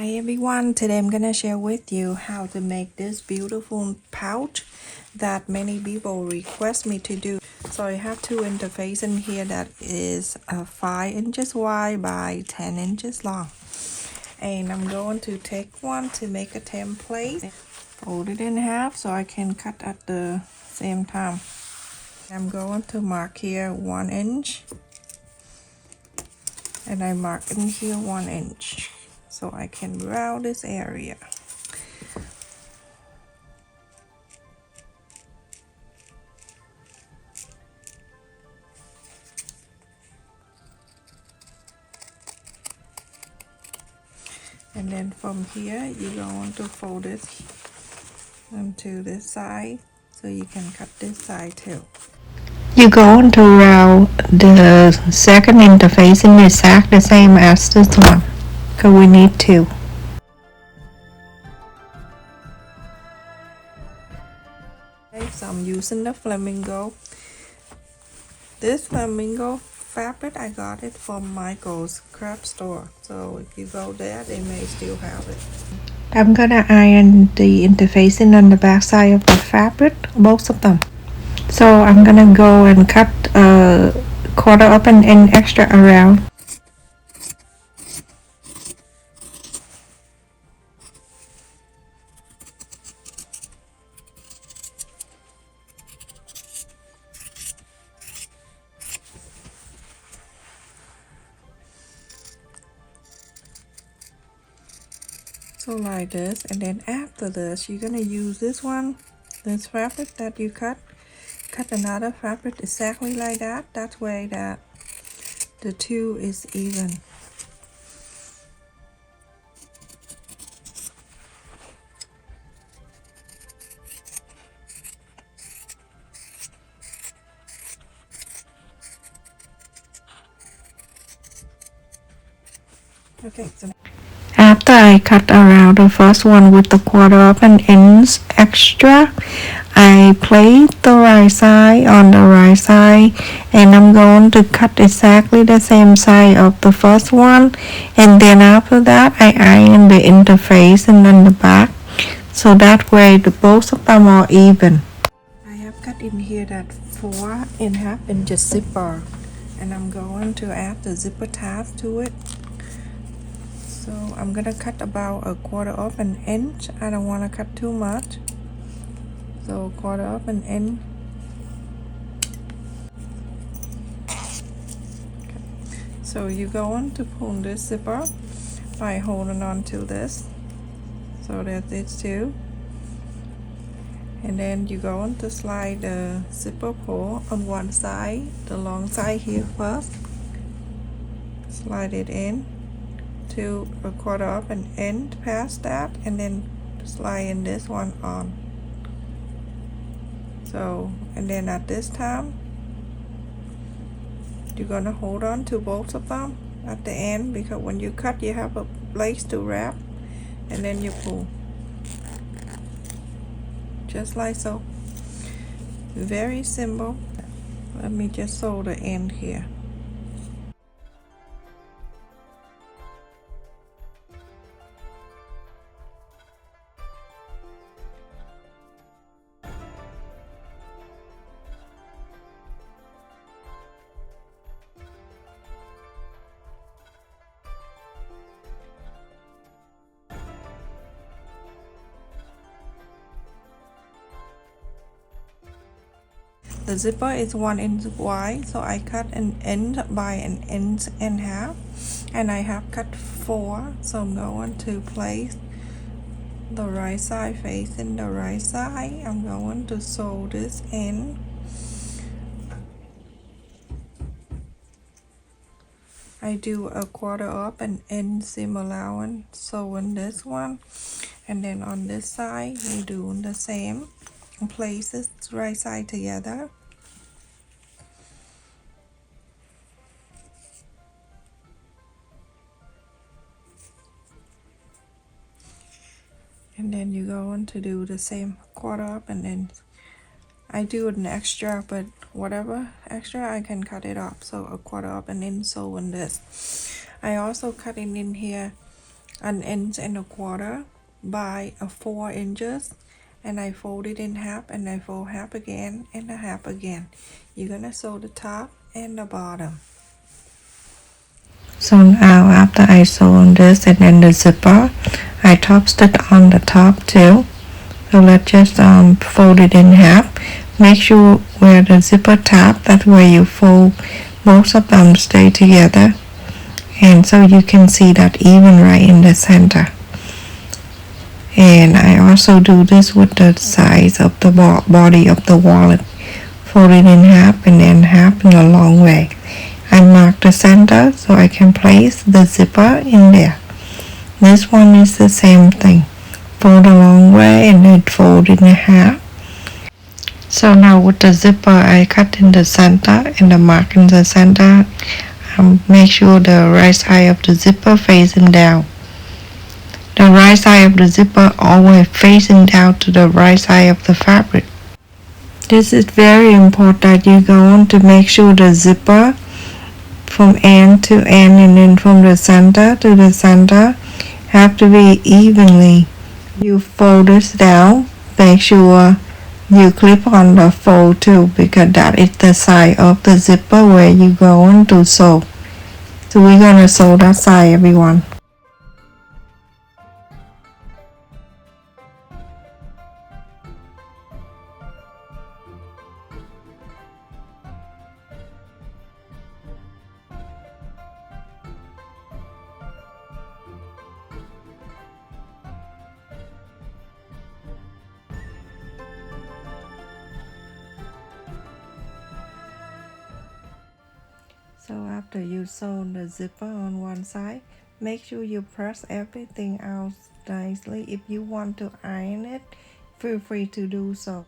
Hi everyone, today I'm gonna share with you how to make this beautiful pouch that many people request me to do. So I have two interfaces in here that is 5 inches wide by 10 inches long. And I'm going to take one to make a template, fold it in half so I can cut at the same time. I'm going to mark here 1 inch and I mark in here 1 inch so I can round this area. And then from here you're going to fold it onto this side so you can cut this side too. You're going to round the second interface in exactly the same as this one, because we need two. Okay, so I'm using the flamingo. This flamingo fabric I got it from Michael's craft store, so if you go there they may still have it. I'm gonna iron the interfacing on the back side of the fabric, both of them. So I'm gonna go and cut a quarter up and an extra around. So like this, and then after this you're gonna use this fabric that you cut another fabric exactly like that way that the two is even. Okay, so After I cut around the first one with the quarter of an inch extra, I place the right side on the right side, and I'm going to cut exactly the same side of the first one, and then after that I iron the interface and then the back, so that way both of them are even. I have cut in here that 4.5 inches zipper, and I'm going to add the zipper tab to it. So I'm gonna cut about a quarter of an inch. I don't want to cut too much, so quarter of an inch. Okay. So you're going to pull this zipper by holding on to this, so that it's two, and then you're going to slide the zipper pull on one side, the long side here first. Slide it in to a quarter of an inch past that, and then slide in this one on. So, and then at this time you're gonna hold on to both of them at the end, because when you cut you have a place to wrap, and then you pull just like so. Very simple. Let me just sew the end here. The zipper is 1 inch wide, so I cut an inch by an inch and a half, and I have cut 4, so I'm going to place the right side facing the right side. I'm going to sew this in. I do a quarter up and inch seam allowance, sewing this one, and then on this side we do the same. Place this right side together. And then you're going to do the same quarter up, and then I do an extra, but whatever extra I can cut it off, so a quarter up and then sew in this. I also cut in here an inch and a quarter by 4 inches, and I fold it in half, and I fold half again and a half again. You're gonna sew the top and the bottom. So now after I sew on this and then the zipper, I top stitch on the top too. So let's just fold it in half. Make sure where the zipper top, that's where you fold most of them stay together. And so you can see that even right in the center. And I also do this with the size of the body of the wallet. Fold it in half and then half in a long way. I mark the center so I can place the zipper in there. This one is the same thing. Fold a long way and then fold in half. So now with the zipper I cut in the center and the mark in the center. Make sure the right side of the zipper facing down. The right side of the zipper always facing down to the right side of the fabric. This is very important that you go on to make sure the zipper from end to end and then from the center to the center have to be evenly. You fold this down, make sure you clip on the fold too, because that is the side of the zipper where you go on to sew. So we're gonna sew that side, everyone. So after you sew the zipper on one side, make sure you press everything out nicely. If you want to iron it, feel free to do so.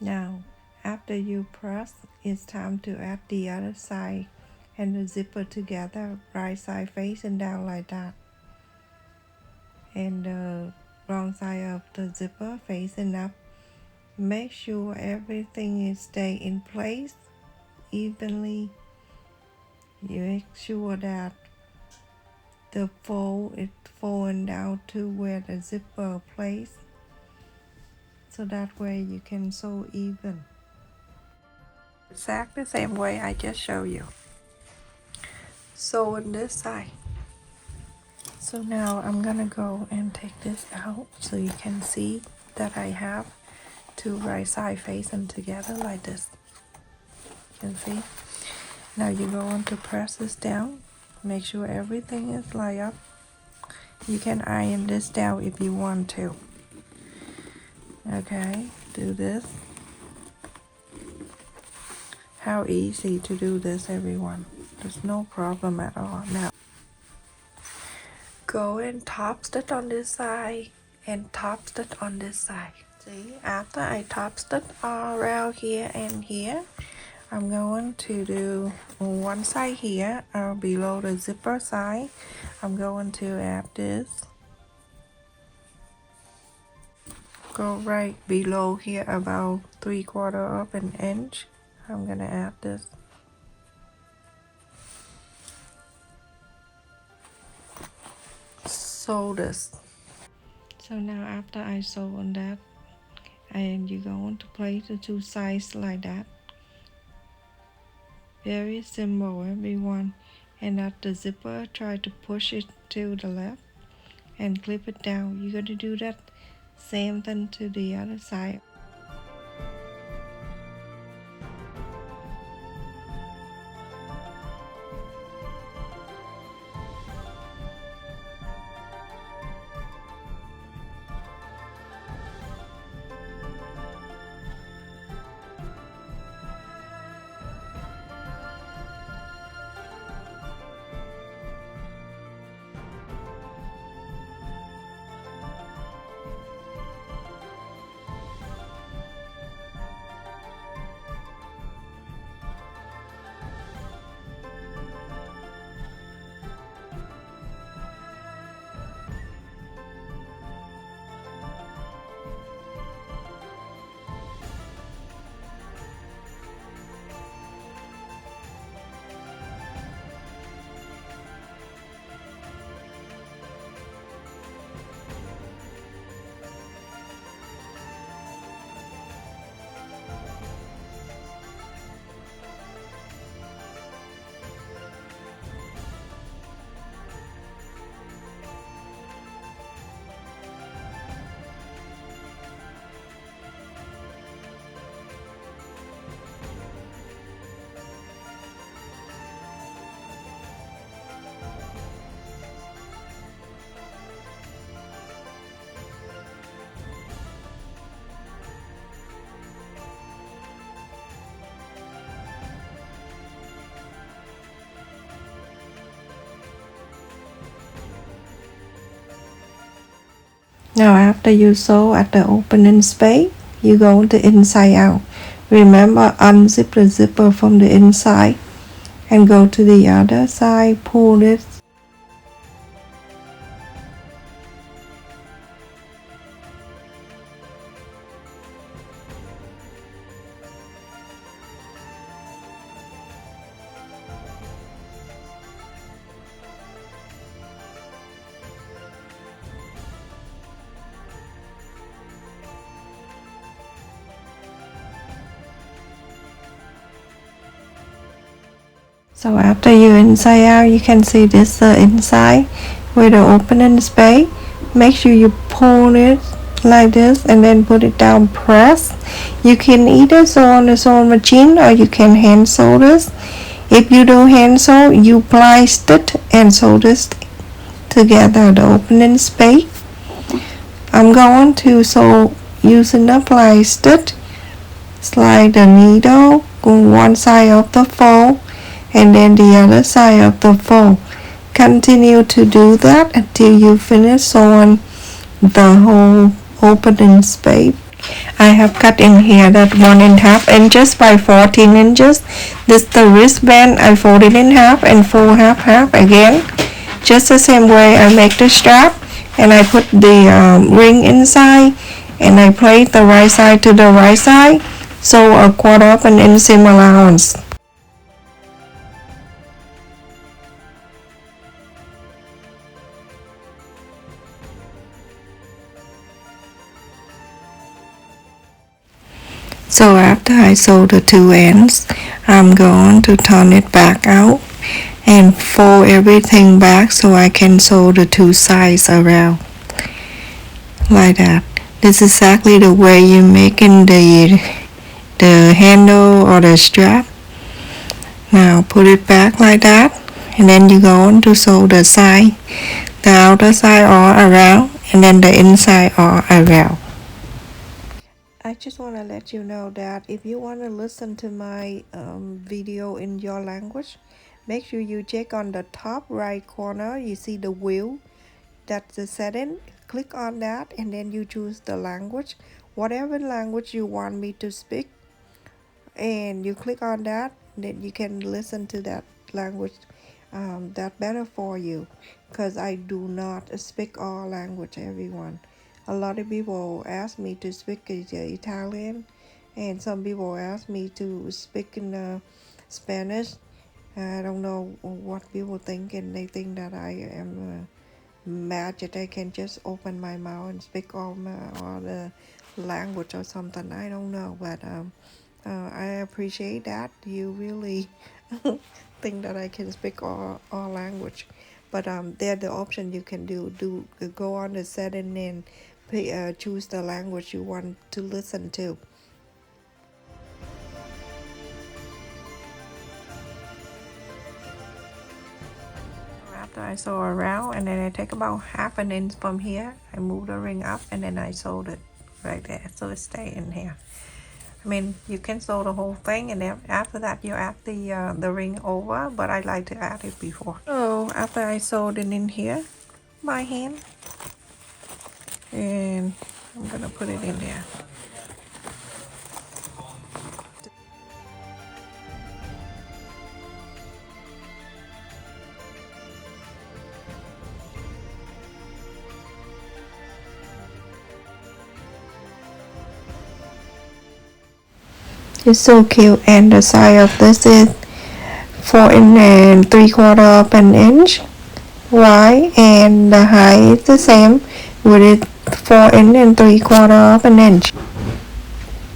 Now, after you press, it's time to add the other side and the zipper together, right side facing down like that. And the wrong side of the zipper facing up. Make sure everything is stay in place evenly. You make sure that the fold is folding down to where the zipper place, so that way you can sew even. Exactly the same way I just showed you. Sew on this side. So now I'm gonna go and take this out so you can see that I have two right side facing together like this. You can see. Now you go on to press this down. Make sure everything is lined up. You can iron this down if you want to. Okay, do this. How easy to do this, everyone. There's no problem at all. Now go and top stitch on this side and top stitch on this side. See, after I top stitch all around here and here, I'm going to do one side here below the zipper side. I'm going to add this. Go right below here about 3/4 of an inch. I'm gonna add this. Sew this. So now after I sew on that, and you go on to place the two sides like that. Very simple, everyone. And at the zipper, try to push it to the left and clip it down. You're going to do that same thing to the other side. Now after you sew at the opening space, you go the inside out. Remember, unzip the zipper from the inside and go to the other side, pull it. So after you inside out, you can see this inside with the opening space. Make sure you pull it like this and then put it down, press. You can either sew on the sewing machine or you can hand sew this. If you do hand sew, you ply stitch and sew this together, the opening space. I'm going to sew using the ply stitch. Slide the needle on one side of the fold and then the other side of the fold. Continue to do that until you finish sewing the whole opening space. I have cut in here that 1.5 inches by 14 inches. This is the wristband. I fold it in half and fold half again. Just the same way I make the strap, and I put the ring inside and I plate the right side to the right side. Sew a 1/4 inch seam allowance. So after I sew the two ends, I'm going to turn it back out and fold everything back so I can sew the two sides around like that. This is exactly the way you're making the handle or the strap. Now put it back like that, and then you go on to sew the side, the outer side all around, and then the inside all around. I just want to let you know that if you want to listen to my video in your language, make sure you check on the top right corner. You see the wheel, that's the setting. Click on that and then you choose the language, whatever language you want me to speak, and you click on that. Then you can listen to that language. That better for you, because I do not speak all language, everyone. A lot of people ask me to speak Italian, and some people ask me to speak in Spanish. I don't know what people think, and they think that I am magic. I can just open my mouth and speak all the language or something. I don't know, but I appreciate that you really think that I can speak all language. But there the option you can do go on the setting and choose the language you want to listen to. After I sew around, and then I take about 1/2 inch from here, I move the ring up and then I sewed it right there so it stay in here. I mean, you can sew the whole thing, and then after that you add the ring over, but I like to add it before. So after I sewed it in here by hand, and I'm gonna put it in there. It's so cute, and the size of this is 4 3/4 inch wide, and the height is the same with it 4 3/4 inch.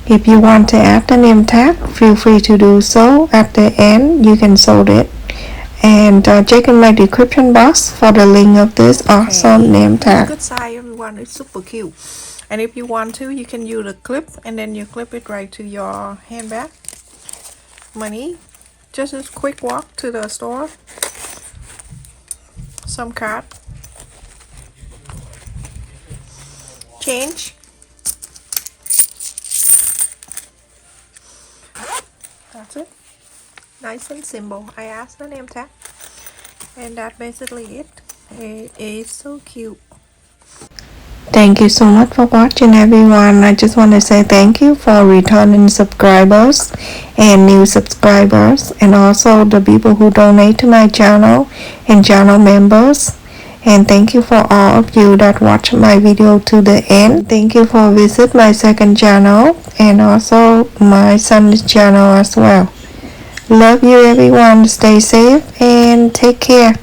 If you want to add the name tag, feel free to do so. At the end, you can sew it. And check in my description box for the link of this awesome name tag. Good size, everyone. It's super cute. And if you want to, you can use a clip, and then you clip it right to your handbag. Money. Just a quick walk to the store. Some card. Change. That's it. Nice and simple. I asked the name tag, and that's basically it. It is so cute. Thank you so much for watching, everyone. I just want to say thank you for returning subscribers and new subscribers, and also the people who donate to my channel and channel members. And thank you for all of you that watch my video to the end. Thank you for visit my second channel and also my son's channel as well. Love you, everyone. Stay safe and take care.